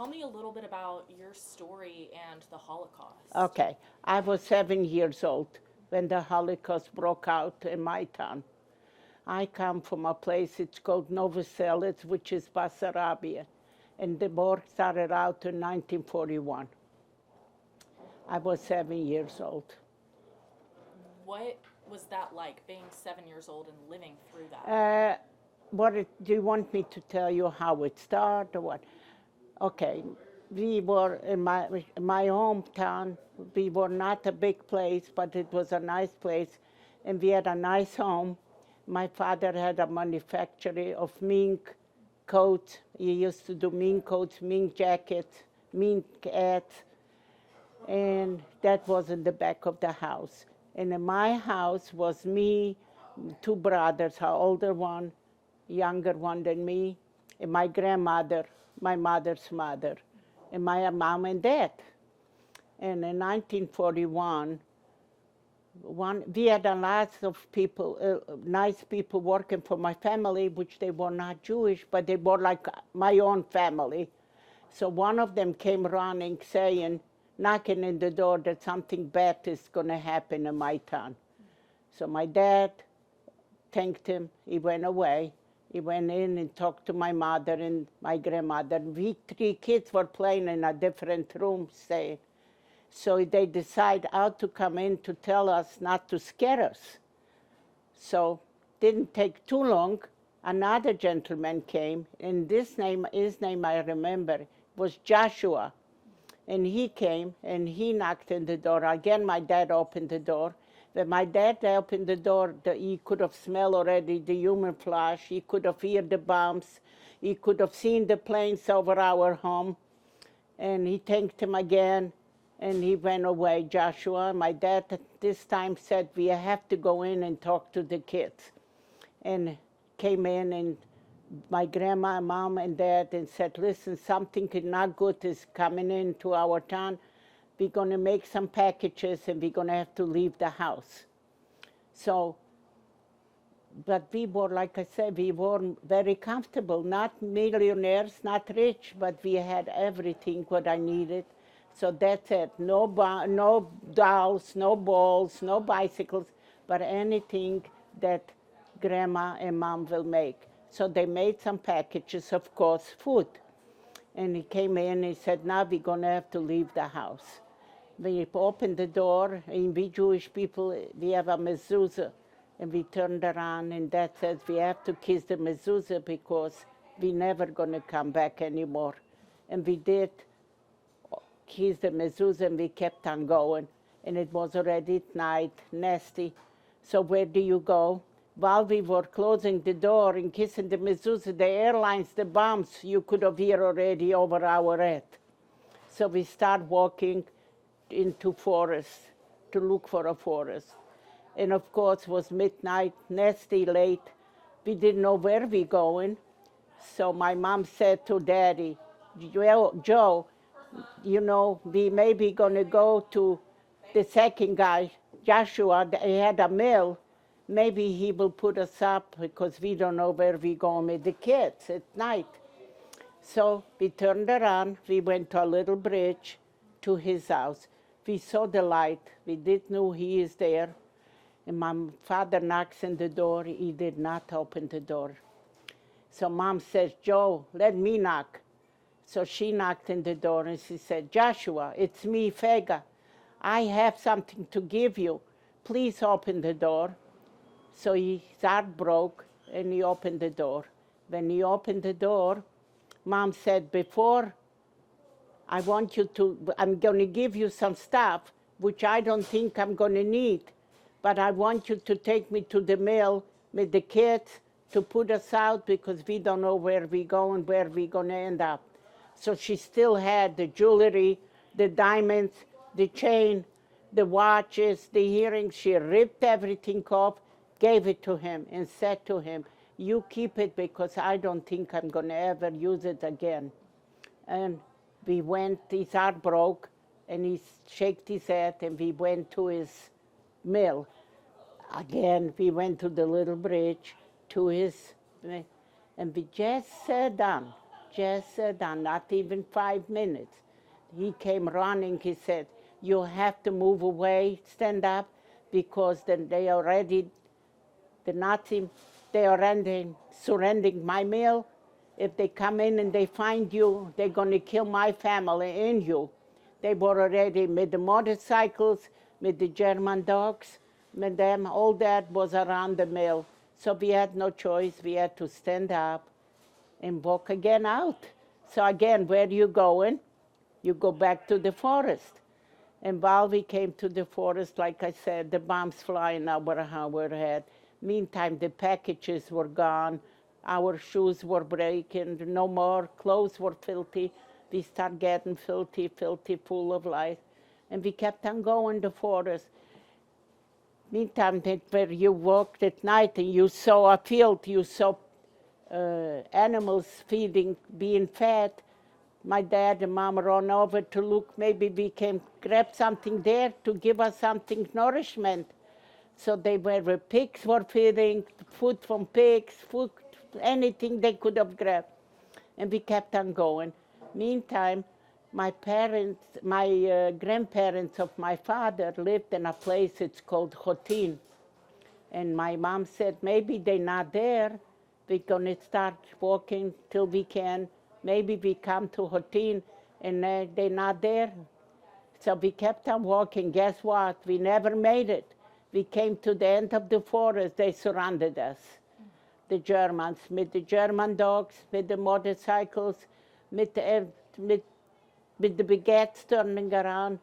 me a little bit about your story and the Holocaust. Okay, I was 7 years old when the Holocaust broke out in my town. I come from a place, it's called Novoselets, which is Basarabia, and the war started out in 1941. I was 7 years old. What was that like, being 7 years old and living through that? Do you want me to tell you how it started or what? Okay, we were in my hometown. We were not a big place, but it was a nice place, and we had a nice home. My father had a manufactory of mink coats. He used to do mink coats, mink jackets, mink hats, and that was in the back of the house. And in my house was me, two brothers, an older one, younger one than me, and my grandmother, my mother's mother, and my mom and dad. And in 1941, we had a lot of people, nice people working for my family, which they were not Jewish, but they were like my own family. So one of them came running saying, knocking in the door, that something bad is going to happen in my town. So my dad thanked him. He went away. He went in and talked to my mother and my grandmother. We three kids were playing in a different room, say. So they decided how to come in to tell us not to scare us. So didn't take too long. Another gentleman came, and his name I remember, was Joshua. And he came, and he knocked on the door. Again, my dad opened the door. When my dad opened the door, he could have smelled already the human flesh. He could have heard the bombs. He could have seen the planes over our home. And he thanked him again, and he went away, Joshua. My dad at this time said, we have to go in and talk to the kids. And came in, and my grandma, mom, and dad, and said, listen, something not good is coming into our town. We're going to make some packages, and we're going to have to leave the house. So, but we were, like I said, we were very comfortable, not millionaires, not rich, but we had everything what I needed. So that's it. No dolls, no balls, no bicycles, but anything that grandma and mom will make. So they made some packages, of course, food. And he came in and he said, now we're going to have to leave the house. We opened the door, and we Jewish people, we have a mezuzah. And we turned around, and Dad says, we have to kiss the mezuzah because we're never going to come back anymore. And we did kiss the mezuzah, and we kept on going. And it was already at night, nasty. So where do you go? While we were closing the door and kissing the mezuzah, the airlines, the bombs, you could have heard already over our head. So we start walking into forest to look for a forest. And of course, it was midnight, nasty late. We didn't know where we going. So my mom said to Daddy, Joe, you know, we may be going to go to the second guy, Joshua. He had a mill. Maybe he will put us up because we don't know where we're going with the kids at night. So we turned around. We went to a little bridge to his house. We saw the light. We didn't know he is there. And my father knocks on the door. He did not open the door. So Mom says, Joe, let me knock. So she knocked on the door, and she said, Joshua, it's me, Fega. I have something to give you. Please open the door. So his heart broke, and he opened the door. When he opened the door, Mom said, before I'm going to give you some stuff, which I don't think I'm going to need, but I want you to take me to the mill with the kids to put us out because we don't know where we're going, where we're going to end up. So she still had the jewelry, the diamonds, the chain, the watches, the earrings. She ripped everything off, gave it to him, and said to him, you keep it because I don't think I'm going to ever use it again. And we went, his heart broke, and he shook his head, and we went to his mill. Again, we went to the little bridge to his, and we just sat down. Just sat down, not even 5 minutes. He came running, he said, you have to move away, stand up, because then they already, the Nazis, they are surrendering my meal. If they come in and they find you, they're going to kill my family and you. They were already with the motorcycles, with the German dogs, with them, all that was around the mill. So we had no choice, we had to stand up and walk again out. So again, where are you going? You go back to the forest. And while we came to the forest, like I said, the bombs flying over our head. Meantime, the packages were gone. Our shoes were breaking, no more. Clothes were filthy. We started getting filthy, full of lice. And we kept on going the forest. Meantime, where you walked at night and you saw a field, you saw animals feeding, being fed. My dad and mom ran over to look, maybe we can grab something there to give us something nourishment. So they were, pigs were feeding, food from pigs, food, anything they could have grabbed. And we kept on going. Meantime, my parents, my grandparents of my father lived in a place, it's called Hotin. And my mom said, maybe they're not there. We're going to start walking till we can. Maybe we come to Hotin and they're not there. So we kept on walking. Guess what? We never made it. We came to the end of the forest. They surrounded us, the Germans, with the German dogs, with the motorcycles, with the baguettes turning around.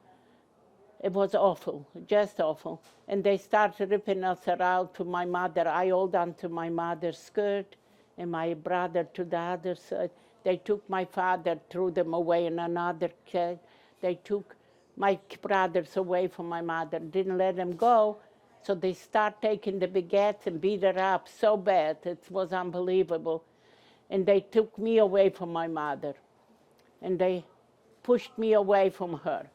It was awful, just awful. And they started ripping us around to my mother. I hold on to my mother's skirt and my brother to the other side. They took my father, threw them away in another cage. They took my brothers away from my mother, didn't let them go. So they start taking the baguettes and beat her up so bad. It was unbelievable. And they took me away from my mother. And they pushed me away from her.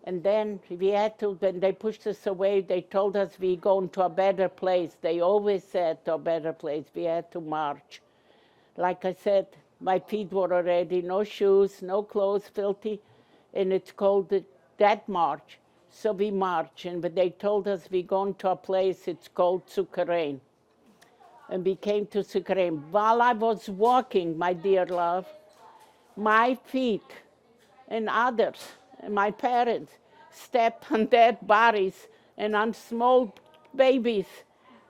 And then we had to, when they pushed us away, they told us we're going to a better place. They always said to a better place. We had to march. Like I said, my feet were already no shoes, no clothes, filthy, and it's called that march. So we marched, and they told us we're going to a place, it's called Sukkarain. And we came to Sukkarain. While I was walking, my dear love, my feet and others, and my parents, stepped on dead bodies and on small babies,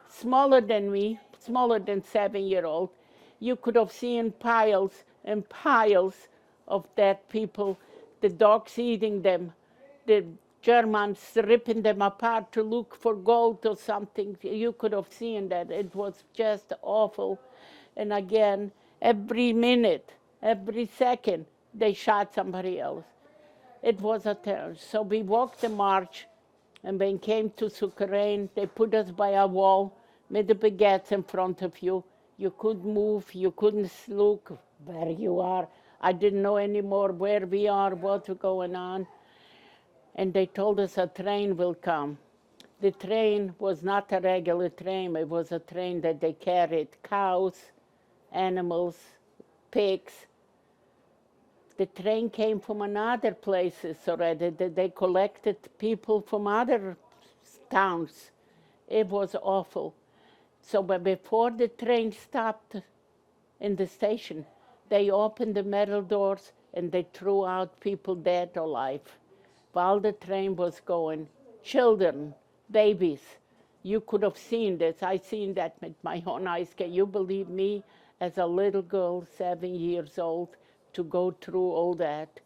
smaller than me, smaller than 7-year-old. You could have seen piles and piles of dead people, the dogs eating them, the Germans ripping them apart to look for gold or something. You could have seen that. It was just awful. And again, every minute, every second, they shot somebody else. It was a terror. So we walked the march, and when we came to Sukkarain, they put us by a wall with the baguettes in front of you. You couldn't move, you couldn't look where you are. I didn't know anymore where we are, what's going on. And they told us a train will come. The train was not a regular train, it was a train that they carried cows, animals, pigs. The train came from another places already. They collected people from other towns. It was awful. So but before the train stopped in the station, they opened the metal doors and they threw out people dead or alive. While the train was going, children, babies, you could have seen this. I seen that with my own eyes. Can you believe me as a little girl, 7 years old, to go through all that?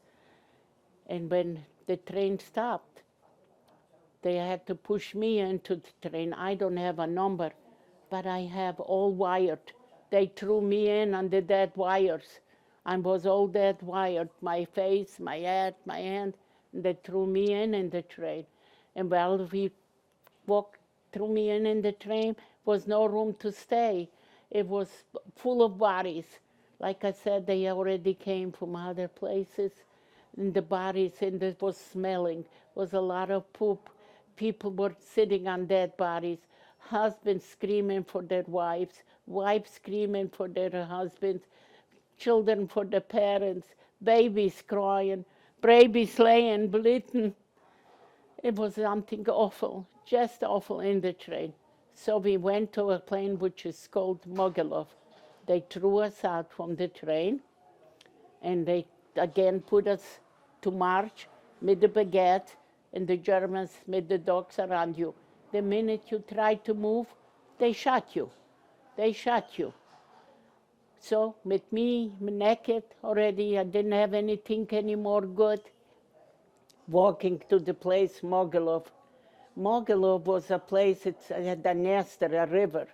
And when the train stopped, they had to push me into the train. I don't have a number, but I have all wired. They threw me in on the dead wires. I was all dead wired, my face, my head, my hand. And they threw me in the train. And while we walked, threw me in the train, was no room to stay. It was full of bodies. Like I said, they already came from other places. And the bodies, and it was smelling. Was a lot of poop. People were sitting on dead bodies. Husbands screaming for their wives. Wives screaming for their husbands. children for the parents, babies crying, babies laying, bleeding. It was something awful, just awful in the train. So we went to a plane which is called Mogilev. They threw us out from the train, and they again put us to march with the baguette, and the Germans with the dogs around you. The minute you try to move, they shot you. They shot you. So with me naked already, I didn't have anything anymore good, walking to the place Mogilev. Mogilev was a place, it had a Dniester, a river,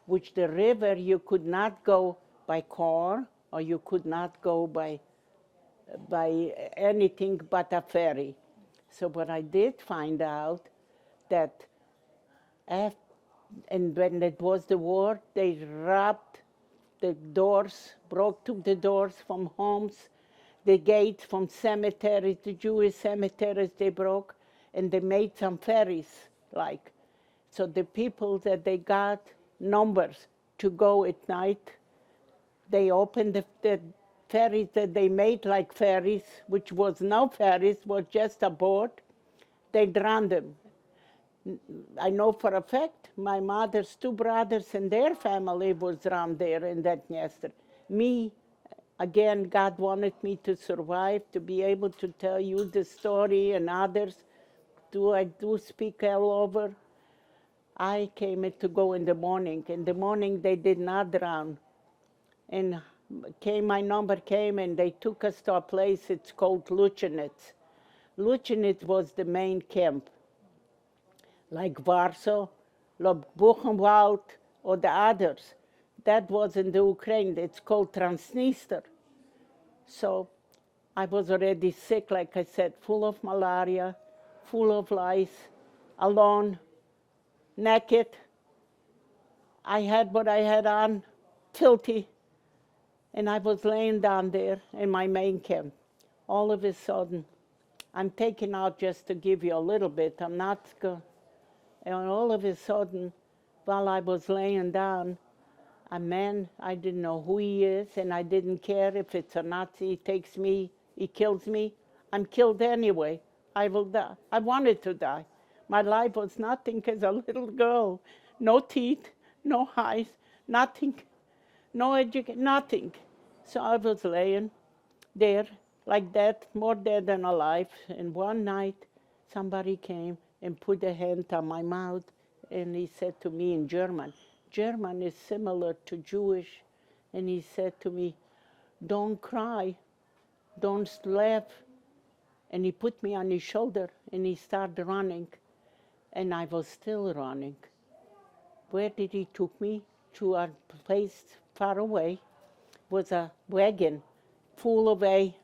which the river you could not go by car, or you could not go by anything but a ferry. So what I did find out that and when it was the war, they robbed the doors, broke through the doors from homes, the gates from cemeteries, the Jewish cemeteries they broke, and they made some ferries, like. So the people that they got numbers to go at night, they opened the ferries that they made like ferries, which was no ferries, was just a boat. They drowned them. I know for a fact my mother's two brothers and their family was drowned there in that Dniester. Me, again, God wanted me to survive, to be able to tell you the story and others. I do speak all over. I came in to go in the morning. In the morning, they did not drown. And my number came, and they took us to a place, it's called Luchenitz. Luchenitz was the main camp, like Warsaw, like Buchenwald, or the others. That was in the Ukraine. It's called Transnistria. So I was already sick, like I said, full of malaria, full of lice, alone, naked. I had what I had on, filthy, and I was laying down there in my main camp. All of a sudden, I'm taking out just to give you a little bit. I'm not going. And all of a sudden, while I was laying down, a man, I didn't know who he is, and I didn't care if it's a Nazi, he takes me, he kills me. I'm killed anyway. I will die. I wanted to die. My life was nothing as a little girl. No teeth, no eyes, nothing, no education, nothing. So I was laying there like that, more dead than alive. And one night, somebody came and put a hand on my mouth, and he said to me in German, German is similar to Jewish, and he said to me, don't cry, don't laugh. And he put me on his shoulder, and he started running, and I was still running. Where did he took me? To a place far away, was a wagon full of hay,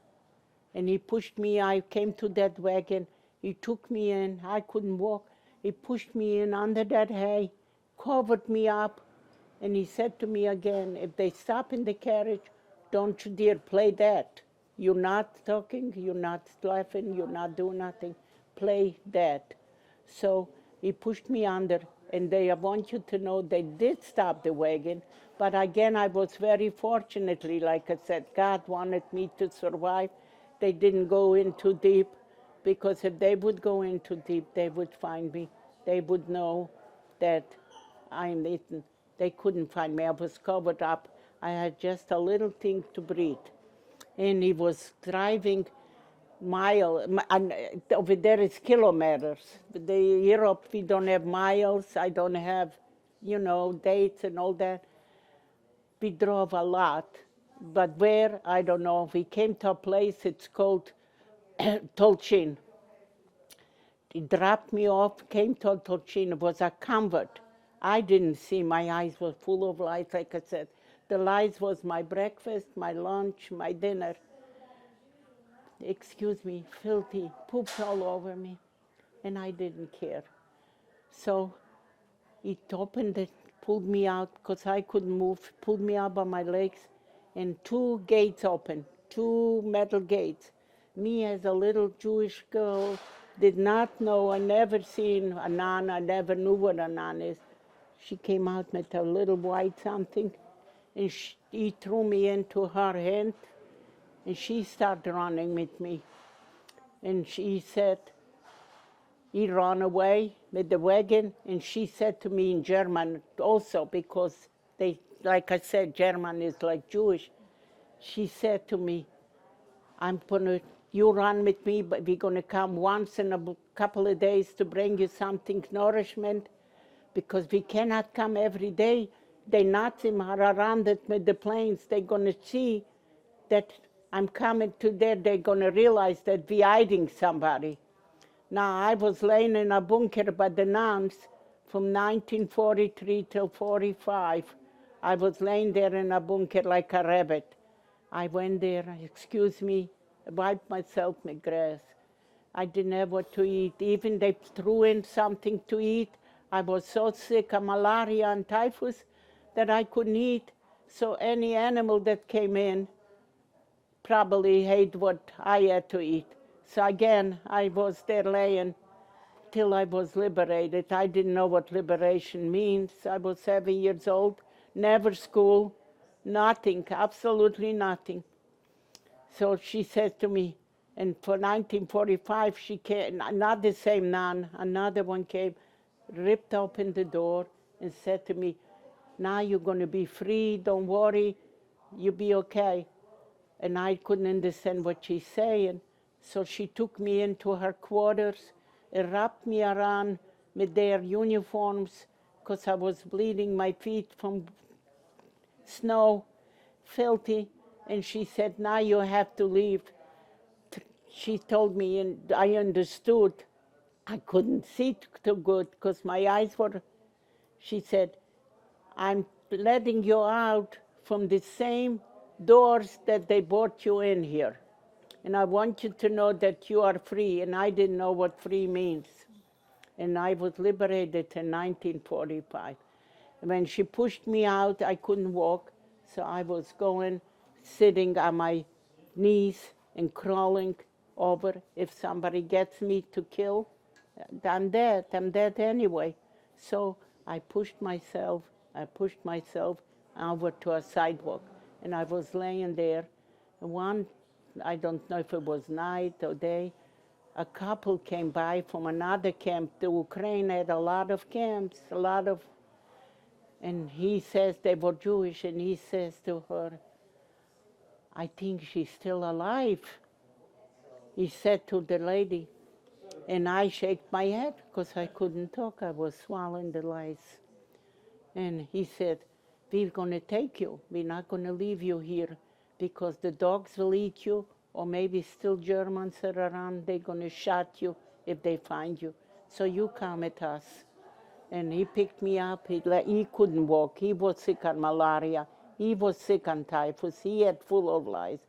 and he pushed me. I came to that wagon. He took me in. I couldn't walk. He pushed me in under that hay, covered me up, and he said to me again, if they stop in the carriage, don't you dare play that. You're not talking, you're not laughing, you're not doing nothing. Play that. So he pushed me under, and I want you to know they did stop the wagon, but again, I was very fortunately, like I said, God wanted me to survive. They didn't go in too deep, because if they would go in too deep, they would find me. They would know that I'm eaten. They couldn't find me. I was covered up. I had just a little thing to breathe. And he was driving and over there is kilometers. Europe, we don't have miles. I don't have, dates and all that. We drove a lot, but where, I don't know. We came to a place, it's called Tolchin. He dropped me off, came to Tolchin. It was a convert. I didn't see, my eyes were full of lights, like I said. The lights was my breakfast, my lunch, my dinner. Excuse me, filthy, poops all over me, and I didn't care. So he opened it, pulled me out, because I couldn't move, pulled me out by my legs, and two gates opened, two metal gates. Me as a little Jewish girl, did not know, I never seen a nun, I never knew what a nun is. She came out with a little white something, and he threw me into her hand, and she started running with me. And she said, he ran away with the wagon, and she said to me in German also, because they, like I said, German is like Jewish. She said to me, you run with me, but we're gonna come once in a couple of days to bring you something nourishment, because we cannot come every day. The Nazis are around it with the planes. They're gonna see that I'm coming to there. They're gonna realize that we're hiding somebody. Now, I was laying in a bunker by the nuns from 1943 till 45. I was laying there in a bunker like a rabbit. I went there, excuse me, wiped myself with grass. I didn't have what to eat. Even they threw in something to eat. I was so sick of malaria and typhus that I couldn't eat. So any animal that came in probably ate what I had to eat. So again, I was there laying till I was liberated. I didn't know what liberation means. I was 7 years old, never school, nothing, absolutely nothing. So she said to me, and for 1945, she came, not the same nun, another one came, ripped open the door and said to me, now you're going to be free, don't worry, you'll be okay. And I couldn't understand what she's saying. So she took me into her quarters and wrapped me around with their uniforms because I was bleeding my feet from snow, filthy. And she said, now you have to leave. She told me, and I understood. I couldn't see too good because my eyes were, she said, I'm letting you out from the same doors that they brought you in here. And I want you to know that you are free. And I didn't know what free means. And I was liberated in 1945. And when she pushed me out, I couldn't walk. So I was going, sitting on my knees and crawling over. If somebody gets me to kill, I'm dead. I'm dead anyway. So I pushed myself over to a sidewalk. And I was laying there. And I don't know if it was night or day, a couple came by from another camp. The Ukraine had a lot of camps, and he says they were Jewish, and he says to her, I think she's still alive. He said to the lady, and I shook my head because I couldn't talk. I was swallowing the lice. And he said, we're going to take you. We're not going to leave you here because the dogs will eat you, or maybe still Germans are around. They're going to shoot you if they find you. So you come with us. And he picked me up. He couldn't walk. He was sick on malaria. He was sick on typhus. He had full of lice.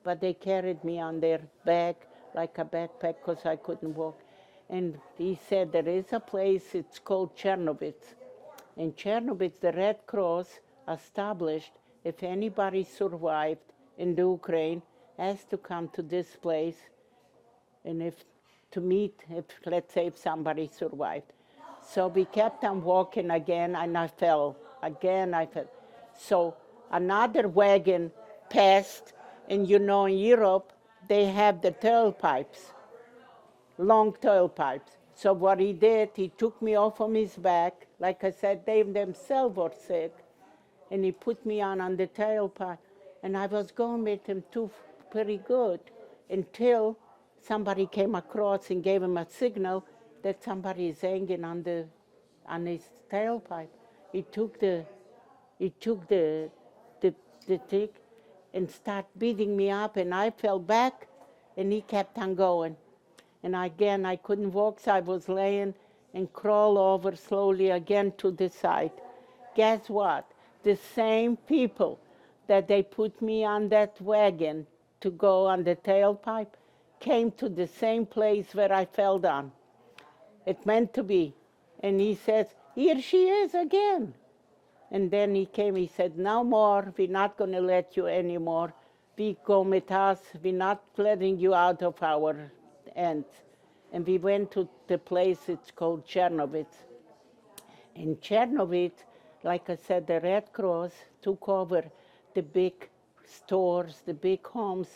But they carried me on their back like a backpack because I couldn't walk. And he said, there is a place, it's called Chernobyl. In Chernobyl, the Red Cross established if anybody survived in the Ukraine has to come to this place and let's say if somebody survived. So we kept on walking again, and I fell. So another wagon passed, and in Europe, they have the tailpipes, long tailpipes. So what he did, he took me off of his back. Like I said, they themselves were sick. And he put me on the tailpipe. And I was going with him too pretty good until somebody came across and gave him a signal that somebody is hanging on his tailpipe. He took the tick and started beating me up, and I fell back, and he kept on going. And again, I couldn't walk, so I was laying and crawl over slowly again to the side. Guess what? The same people that they put me on that wagon to go on the tailpipe came to the same place where I fell down. It meant to be. And he says, here she is again. And then he came, he said, no more, we're not going to let you anymore. We go with us, we're not letting you out of our hands. And we went to the place, it's called Chernobyl. In Chernobyl, like I said, the Red Cross, took over the big stores, the big homes,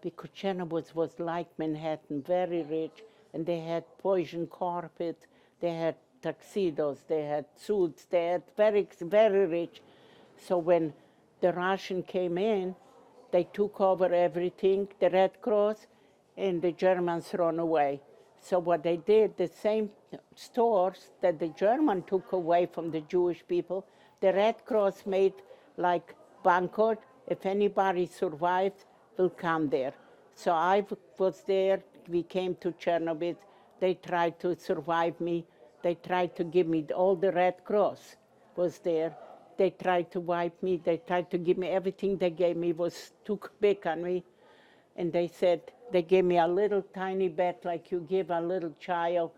because Chernobyl was like Manhattan, very rich, and they had Persian carpet, they had tuxedos, they had suits, they had very, very rich. So when the Russian came in, they took over everything, the Red Cross, and the Germans ran away. So what they did, the same stores that the German took away from the Jewish people, the Red Cross made like bunker. If anybody survived, will come there. So I was there. We came to Chernobyl. They tried to survive me. They tried to give me all the Red Cross was there. They tried to wipe me. They tried to give me everything they gave me was too big on me. And they said, they gave me a little tiny bed like you give a little child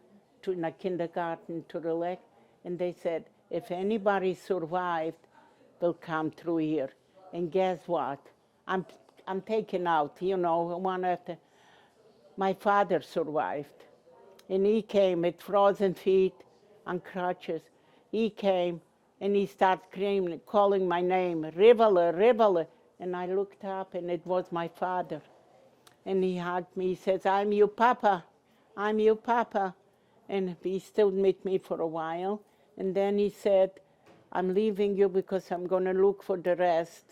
to in a kindergarten to relax. And they said, if anybody survived, will come through here. And guess what? I'm taken out, one after. My father survived. And he came with frozen feet and crutches. He came and he started screaming, calling my name, Riva, Riva. And I looked up and it was my father. And he hugged me. He says, I'm your papa. I'm your papa. And he stood with me for a while. And then he said, I'm leaving you because I'm going to look for the rest.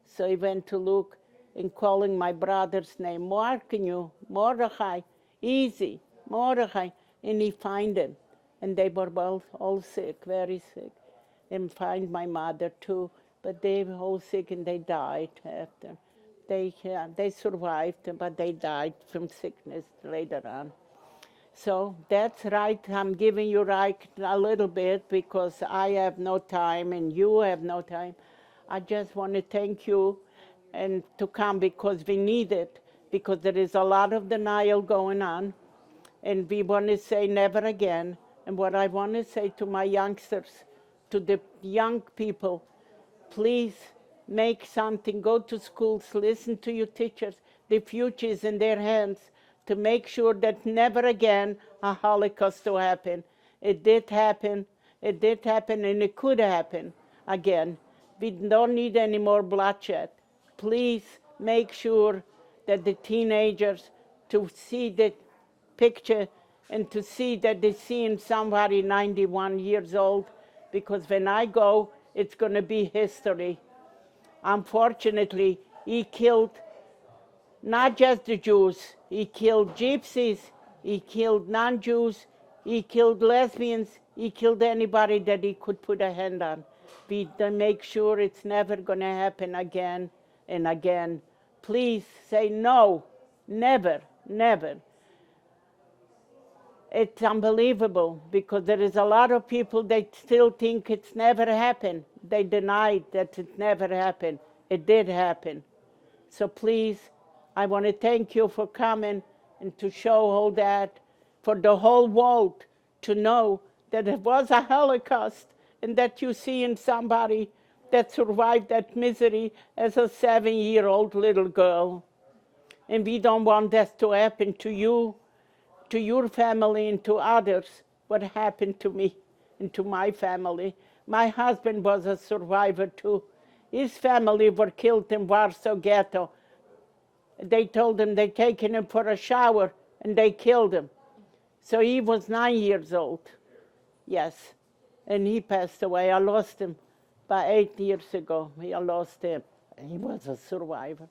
So he went to look and calling my brother's name, Mordechai, easy, Mordechai. And he find them. And they were both all sick, very sick. And find my mother too. But they were all sick and they died after. They survived, but they died from sickness later on. So that's right. I'm giving you right a little bit because I have no time and you have no time. I just want to thank you and to come because we need it, because there is a lot of denial going on, and we want to say never again. And what I want to say to my youngsters, to the young people, please make something, go to schools, listen to your teachers. The future is in their hands to make sure that never again a Holocaust will happen. It did happen, and it could happen again. We don't need any more bloodshed. Please make sure that the teenagers to see the picture and to see that they see somebody 91 years old, because when I go, it's going to be history. Unfortunately, he killed not just the Jews, he killed gypsies, he killed non-Jews, he killed lesbians, he killed anybody that he could put a hand on. We make sure it's never going to happen again and again. Please say no, never, never. It's unbelievable because there is a lot of people that still think it's never happened. They denied that it never happened. It did happen. So please, I want to thank you for coming and to show all that, for the whole world to know that it was a Holocaust and that you see in somebody that survived that misery as a 7-year-old little girl. And we don't want that to happen to you, to your family, and to others, what happened to me and to my family. My husband was a survivor too. His family were killed in Warsaw Ghetto. They told him they'd taken him for a shower and they killed him. So he was 9 years old, yes. And he passed away. I lost him about 8 years ago. I lost him. He was a survivor.